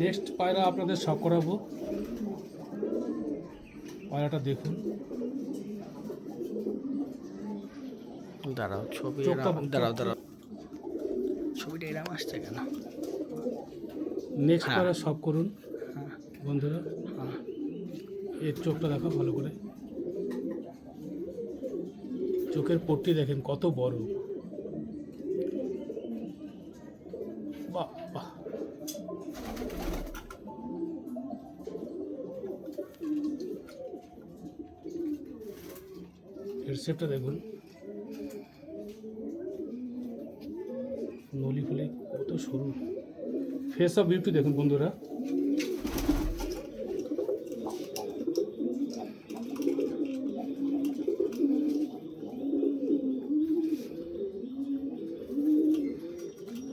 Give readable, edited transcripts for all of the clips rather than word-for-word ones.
Next পায়রা আপনাদের শখ করাবো। পায়রাটা দেখুন, দাঁড়াও ছবি দাঁড়াও ছবিটা এরকম আসছে কেন? নেক্সট পায়রা শখ করুন বন্ধুরা। এর চোখটা দেখো ভালো করে, চোখের পট্টি দেখেন কত বড়, বাহ বাহ। এর শেপটা দেখুন, নলি ফুলি কত সরু, ফেস অফ বিউটি দেখুন বন্ধুরা।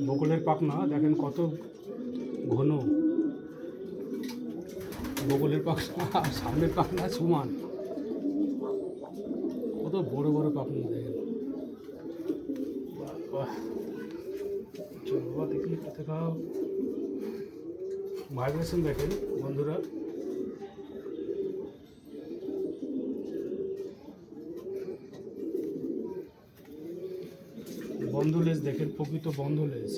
বকুলের পাখনা দেখেন কত ঘন, বকুলের পাখনা আর সামনের পাখনা সমান, কত বড় বড় পাখনা দেখেন। বাবা দেখি দেখাও, ভাইব্রেশন দেখেন বন্ধুরা। বন্ধ লেজ দেখেন, প্রকৃত বন্ধ লেজ।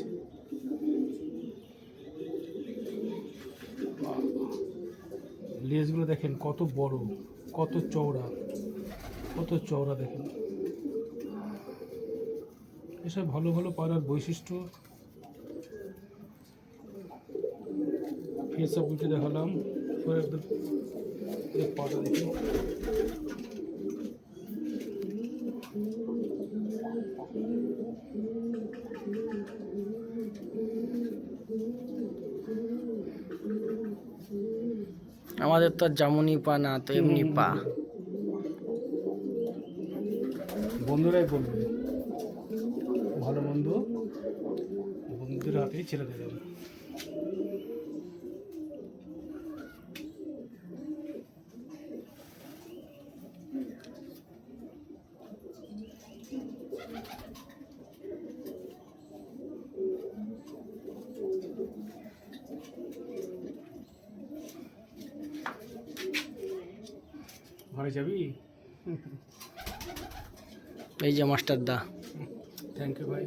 লেজগুলো দেখেন কত বড়, কত চওড়া, কত চওড়া দেখেন। এসব ভালো ভালো পায়রার বৈশিষ্ট্য। ফেস অফ বিউটি দেখালাম, একদম পাটা দেখি, আমাদের তো যেমনই পা না তো এমনি পা। বন্ধুরাই বলবে, ভালো বন্ধু বন্ধুদের হাতেই ছেড়ে দিলাম। ঘরে যাবি? এই যে মাস্টার দা, থ্যাংক ইউ ভাই।